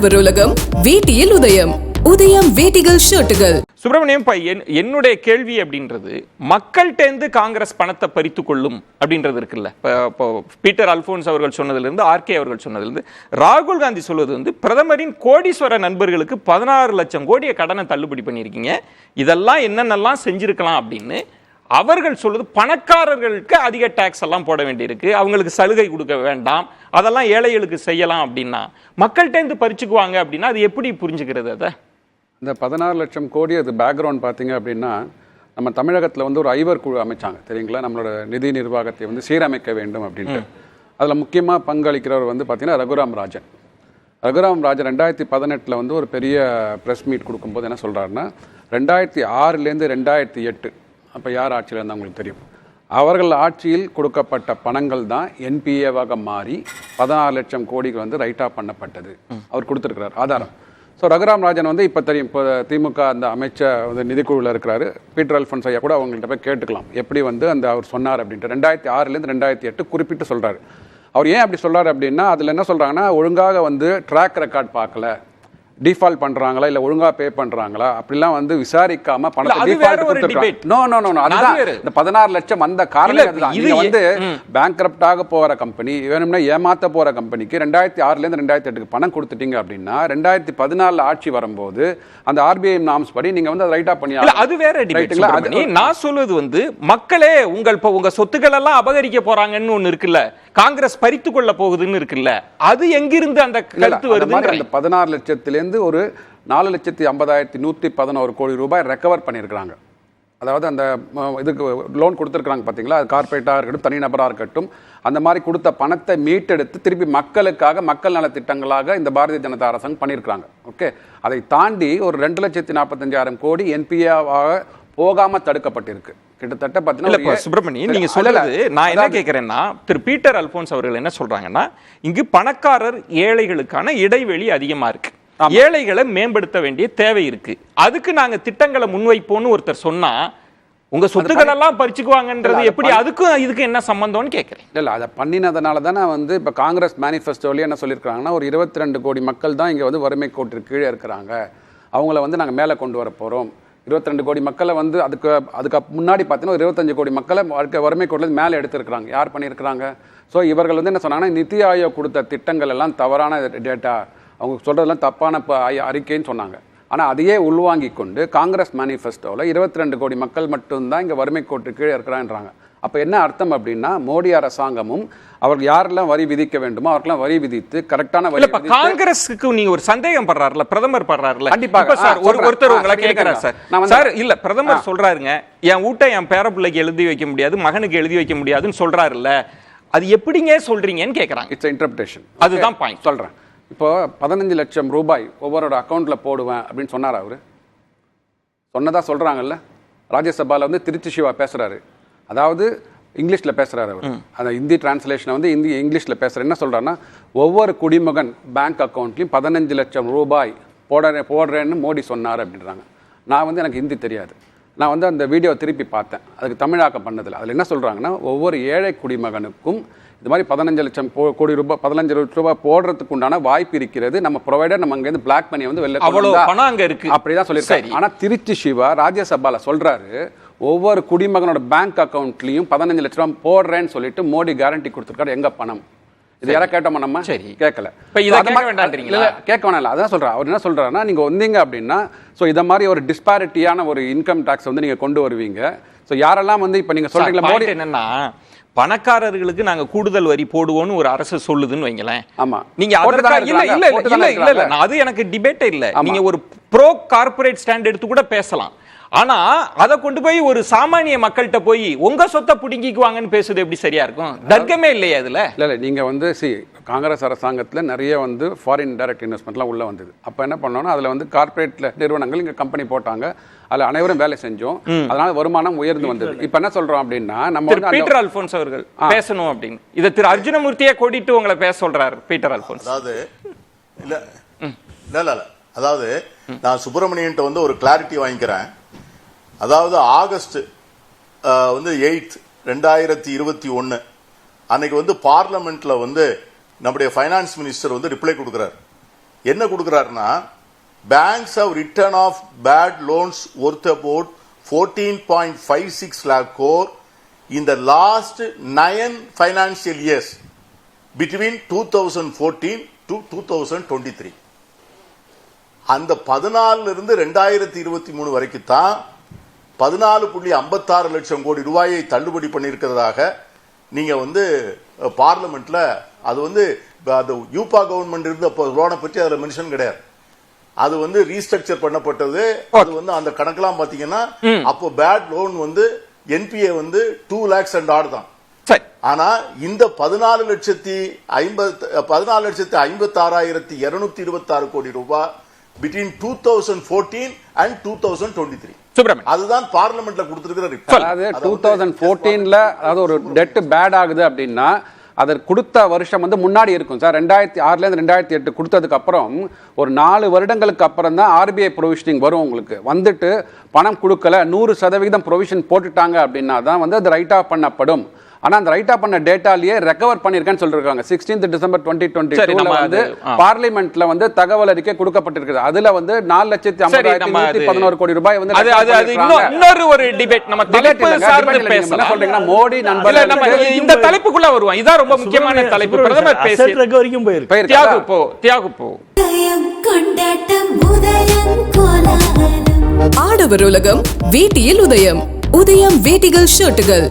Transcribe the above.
உழவர் உலகம் வேட்டியில் உதயம். உதயம் வேட்டிகள் ஷர்ட்டுகள். சுப்பிரமணியம் பையன், என்னுடைய கேள்வி அப்படின்றது மக்கள்கிட்டேருந்து காங்கிரஸ் பணத்தை பறித்து கொள்ளும் அப்படின்றது இருக்குல்ல. இப்போ பீட்டர் அல்போன்ஸ் அவர்கள் சொன்னதிலிருந்து ஆர்கே அவர்கள் சொன்னதிலிருந்து ராகுல் காந்தி சொல்வது வந்து பிரதமரின் கோடீஸ்வர நண்பர்களுக்கு 16 லட்சம் கோடியை கடனை தள்ளுபடி பண்ணியிருக்கீங்க, இதெல்லாம் என்னென்னலாம் செஞ்சிருக்கலாம் அப்படின்னு அவர்கள் சொல்வது. பணக்காரர்களுக்கு அதிக டாக்ஸ் எல்லாம் போட வேண்டியிருக்கு, அவங்களுக்கு சலுகை கொடுக்க வேண்டாம், அதெல்லாம் ஏழைகளுக்கு செய்யலாம் அப்படின்னா மக்கள்கிட்டேருந்து பறிச்சுக்குவாங்க அப்படின்னா அது எப்படி புரிஞ்சுக்கிறது? அதை இந்த 16 லட்சம் கோடி அது பேக்ரவுண்ட் பார்த்தீங்க அப்படின்னா, நம்ம தமிழகத்தில் வந்து ஒரு ஐவர் குழு அமைச்சாங்க தெரியுங்களா, நம்மளோட நிதி நிர்வாகத்தை வந்து சீரமைக்க வேண்டும் அப்படின்ட்டு. அதில் முக்கியமாக பங்களிக்கிறவர் வந்து பார்த்தீங்கன்னா ரகுராம் ராஜன். ரகுராம் ராஜன் 2018 வந்து ஒரு பெரிய ப்ரெஸ் மீட் கொடுக்கும்போது என்ன சொல்கிறாருன்னா, 2006லேருந்து 2008 அப்போ யார் ஆட்சியில் இருந்தால் உங்களுக்கு தெரியும், அவர்கள் ஆட்சியில் கொடுக்கப்பட்ட பணங்கள் தான் என்பிஏவாக மாறி 16 லட்சம் கோடிக்கு வந்து ரைட் ஆஃப் பண்ணப்பட்டது. அவர் கொடுத்துருக்கிறார் ஆதாரம். ஸோ ரகுராம் ராஜன் வந்து இப்போ தெரியும், இப்போ திமுக அந்த அமைச்சர் வந்து நிதிக்குழுவில் இருக்கிறாரு, பீட்டர் அல்போன்ஸ் ஐயா கூட அவங்கள்ட்ட போய் கேட்டுக்கலாம் எப்படி வந்து அந்த அவர் சொன்னார் அப்படின்ட்டு. 2006லேருந்து 2008 குறிப்பிட்டு சொல்கிறாரு. அவர் ஏன் அப்படி சொல்கிறார் அப்படின்னா, அதில் என்ன சொல்கிறாங்கன்னா, ஒழுங்காக வந்து ட்ராக் ரெக்கார்ட் பார்க்கல, டிஃபால்ட் பண்றாங்களா இல்ல ஒழுங்கா பே பண்றாங்களா அப்படிலாம் வந்து விசாரிக்காம பணத்தை டிஃபால்ட் கொடுத்துட்டாங்க. நோ நோ நோ அதுதான் இந்த 16 லட்சம் அந்த காரணம். இது வந்து பேங்க்ரப்ட் ஆக போற கம்பெனி, வேணும்னா ஏமாத்த போற கம்பெனிக்கு 2006லேருந்து 2008 பணம் கொடுத்துட்டீங்க அப்படின்னா 2014 ஆட்சி வரும்போது அந்த ஆர்பிஐ நார்ம்ஸ் படி நீங்க வந்து ரைட் ஆஃப் பண்ணி. அது வேற டிபேட். நான் சொல்வது வந்து மக்களே உங்க சொத்துக்கள் எல்லாம் அபகரிக்க போறாங்கன்னு ஒண்ணு இருக்குல்ல, காங்கிரஸ் பறித்து கொள்ள போகுதுன்னு இருக்குல்ல, அது எங்கிருந்து அந்த கருத்து வருது? அந்த 16 லட்சத்திலிருந்து ஒரு 4,50,111 கோடி ரூபாய் ரெக்கவர் பண்ணியிருக்கிறாங்க. அதாவது அந்த இதுக்கு லோன் கொடுத்துருக்காங்க பார்த்தீங்களா, அது கார்பரேட்டாக இருக்கட்டும் தனிநபராக இருக்கட்டும், அந்த மாதிரி கொடுத்த பணத்தை மீட்டெடுத்து திருப்பி மக்களுக்காக மக்கள் நலத்திட்டங்களாக இந்த பாரதிய ஜனதா அரசாங்கம் பண்ணியிருக்கிறாங்க. ஓகே, அதை தாண்டி ஒரு 2,45,000 கோடி என்பிஏவாக போகாம தடுக்கப்பட்டிருக்கு. கிட்டத்தட்ட பார்த்தீங்கன்னா சுப்பிரமணியன் நீங்க சொல்றது நான் என்ன கேட்கிறேன்னா, திரு பீட்டர் அல்போன்ஸ் அவர்கள் என்ன சொல்றாங்கன்னா, இங்கு பணக்காரர் ஏழைகளுக்கான இடைவெளி அதிகமா இருக்கு, ஏழைகளை மேம்படுத்த வேண்டிய தேவை இருக்கு, அதுக்கு நாங்க திட்டங்களை முன்வைப்போம்னு ஒருத்தர் சொன்னா உங்க சொத்துக்கள் எல்லாம் பறிச்சுக்குவாங்கன்றது எப்படி? அதுக்கும் இதுக்கு என்ன சம்பந்தம்னு கேட்கிறேன். இல்ல அதை பண்ணினதுனால தானே வந்து இப்ப காங்கிரஸ் மேனிஃபெஸ்டோலயே என்ன சொல்லியிருக்காங்கன்னா, ஒரு 22 கோடி மக்கள் தான் இங்க வந்து வறுமை கோட்டிற்கு கீழே இருக்கிறாங்க, அவங்கள வந்து நாங்க மேலே கொண்டு வர போறோம். 22 கோடி மக்களை வந்து அதுக்கு முன்னாடி பார்த்தீங்கன்னா 25 கோடி மக்களை வறுமை கோட்டில் மேலே எடுத்திருக்கிறாங்க. யார் பண்ணியிருக்கிறாங்க? ஸோ இவர்கள் வந்து என்ன சொன்னாங்கன்னா, நிதி ஆயோக் கொடுத்த திட்டங்கள் எல்லாம் தவறான டேட்டா, அவங்க சொல்றதெல்லாம் தப்பான அறிக்கைன்னு சொன்னாங்க. ஆனால் அதையே உள்வாங்கி கொண்டு காங்கிரஸ் மேனிஃபெஸ்டோவில் 22 கோடி மக்கள் மட்டும்தான் இங்கே வறுமை கோட்டு கீழே இருக்கிறான்றாங்க. அப்போ என்ன அர்த்தம் அப்படின்னா, மோடி அரசாங்கமும் அவர்கள் யாரெல்லாம் வரி விதிக்க வேண்டுமோ அவர்களெல்லாம் வரி விதித்து கரெக்டான வரி. காங்கிரஸுக்கு நீங்க ஒரு சந்தேகம் படுறாருல, பிரதமர் படுறாருல. கண்டிப்பாக சார் ஒருத்தர் உங்களை கேட்கிறார் சார், இல்ல பிரதமர் சொல்றாருங்க, என் வீட்டை என் பேர பிள்ளைக்கு எழுதி வைக்க முடியாது, மகனுக்கு எழுதி வைக்க முடியாதுன்னு சொல்றாருல்ல, அது எப்படிங்க சொல்றீங்கன்னு கேட்கறாங்க. It's interpretation. அதுதான் பாயிண்ட் சொல்றேன். இப்போ 15 லட்சம் ரூபாய் ஒவ்வொரு அக்கௌண்ட்ல போடுவேன் அப்படின்னு சொன்னார். அவரு சொன்னதா சொல்றாங்கல்ல, ராஜ்யசபால வந்து திருச்சி சிவா பேசுறாரு, அதாவது இங்கிலீஷ்ல பேசுறாரு அவர், அந்த ஹிந்தி டிரான்ஸ்லேஷனை வந்து இங்கிலீஷ்ல பேசுறாரு. என்ன சொல்றாருன்னா, ஒவ்வொரு குடிமகன் பேங்க் அக்கௌண்ட்லயும் 15 லட்சம் ரூபாய் போடுறேன்னு மோடி சொன்னார் அப்படின்றாங்க. நான் வந்து எனக்கு ஹிந்தி தெரியாது, நான் வந்து அந்த வீடியோ திருப்பி பார்த்தேன், அதுக்கு தமிழாக்கம் பண்ணதில்லை. அதில் என்ன சொல்றாங்கன்னா, ஒவ்வொரு ஏழை குடிமகனுக்கும் இது மாதிரி 15 லட்சம் கோடி ரூபாய் 15 லட்சம் ரூபாய் போடுறதுக்கு உண்டான வாய்ப்பு இருக்கிறது. நம்ம ப்ரொவைடர் நம்ம அங்கேருந்து பிளாக் பண்ணி வந்து வெளில அப்படிதான் சொல்லியிருக்காரு. ஆனால் திருச்சி சிவா ராஜ்யசபால சொல்றாரு, ஒவ்வொரு குடிமகனோட பேங்க் அக்கௌண்ட்லயும் 15 லட்சம் ரூபாய் போடுறேன்னு சொல்லிட்டு மோடி கேரண்டி கொடுத்துருக்காரு. எங்க பணம்? இது யாரா கேட்டோமா? நம்ம கேட்கல. கேட்க வேணாம். அதான் சொல்றேன். அவர் என்ன சொல்றாருன்னா, நீங்க வந்தீங்க அப்படின்னா இத மாதிரி ஒரு டிஸ்பாரிட்டியான ஒரு இன்கம் டாக்ஸ் வந்து நீங்க கொண்டு வருவீங்க. யாரெல்லாம் வந்து இப்ப நீங்க சொல்றீங்களா, மோடி என்னன்னா பணக்காரர்களுக்கு நாங்க கூடுதல் வரி போடுவோம்னு ஒரு அரசு சொல்லுதுன்னு வைங்களேன். ஆமா, நீங்க அது எனக்கு டிபேட்டே இல்ல. நீங்க ஒரு ப்ரோ கார்ப்பரேட் ஸ்டாண்ட் எடுத்து கூட பேசலாம். ஆனா அதை கொண்டு போய் ஒரு சாமானிய மக்கள்கிட்ட போய் உங்க சொத்தை பிடுங்கிக்குவாங்கன்னு பேசுறது எப்படி சரியா இருக்கும்? தர்க்கமே இல்லையா அதுல? இல்ல நீங்க வந்து காங்கிரஸ் அரசாங்கத்தில் நிறைய வந்து ஃபாரின் டைரக்ட் இன்வெஸ்ட்மெண்ட்லாம் உள்ள வந்தது. அப்போ என்ன பண்ணோம்னா, அதில் வந்து கார்பரேட்ல நிறுவனங்கள் இங்கே கம்பெனி போட்டாங்க, அதில் அனைவரும் வேலை செஞ்சோம், அதனால வருமானம் உயர்ந்து வந்தது. இப்போ என்ன சொல்றோம் அப்படின்னா, நம்ம பீட்டர் அல்போன்ஸ் அவர்கள் பேசணும் அப்படின்னு இதை திரு அர்ஜுனமூர்த்தியே கோடிட்டு உங்களை பேச சொல்றாரு பீட்டர் அல்போன்ஸ். அதாவது அதாவது நான் சுப்பிரமணியன்ட்ட வந்து ஒரு கிளாரிட்டி வாங்கிக்கிறேன். அதாவது ஆகஸ்ட் வந்து 8, 2021 அன்னைக்கு வந்து பார்லிமெண்ட்ல வந்து நம்முடைய ஃபைனான்ஸ் மினிஸ்டர் வந்து ரிப்ளை கொடுக்கிறார். என்ன கொடுக்குறாருன்னா banks have written off bad loans worth about 14.56 lakh crore in the last 9 financial years between 2014 to 2023. அந்த 14 இருந்து 2023 வரைக்கும் தான் 14.56 லட்சம் கோடி ரூபாயை தள்ளுபடி பண்ணியிருக்கிறதாக நீங்க வந்து பார்லிமெண்ட்ல அது வந்து அந்த யூபா கவர்மெண்ட் இருந்த லோனை பற்றி அதுல மென்ஷன் கிடையாது. அது வந்து ரீஸ்ட்ரக்சர் பண்ணப்பட்டது. அது வந்து அந்த கணக்கெல்லாம் பாத்தீங்கன்னா அப்போ பேட் லோன் வந்து என்பிஏ வந்து 2 lakhs and odd தான். ஆனா இந்த 14,56,226 கோடி ரூபாய் பிட்வீன் 2014 and 2023 அதுதான் பார்லிமெண்ட்ல கொடுத்திருக்கிற ரிப்போர்ட். அதாவது 2014ல அதாவது ஒரு டெட் பேட் ஆகுது அப்படின்னா அதற்கு கொடுத்த வருஷம் வந்து முன்னாடி இருக்கும் சார். 2006ல இருந்து 2008 கொடுத்ததுக்கு அப்புறம் ஒரு 4 வருடங்களுக்கு அப்புறம் தான் ஆர்பிஐ ப்ரொவிஷனிங் வரும். உங்களுக்கு வந்துட்டு பணம் கொடுக்கல 100% ப்ரொவிஷன் போட்டுட்டாங்க அப்படின்னா தான் வந்து அது ரைட் ஆஃப் பண்ணப்படும். ஆனா அந்த ரைட் ஆஃப் பண்ண டேட்டாலயே ரெக்கவர் பண்ணிருக்கேன்னு சொல்லிருக்காங்க. 16th December 2022 வந்து பார்லிமெண்ட்ல வந்து தகவல் அறிக்கை கொடுக்கப்பட்டிருக்கு. அதுல வந்து 4,50,111 கோடி ரூபாய் வந்து அது இன்னொரு ஒரு டிபேட். நம்ம தலைப்பு சார்ந்து பேசலாம். சொல்றீங்கன்னா மோடி நண்பர்களே நம்ம இந்த தலைப்புக்குள்ள வருவோம். இதான் ரொம்ப முக்கியமான தலைப்பு. பிரதமர் பேசி ரெக்கவரிக்கும் போயிருக்கு. தியாகு போ ஆடவர் உலகம் வேட்டியில் உதயம். உதயம் வேட்டிகள் ஷர்ட்டுகள்.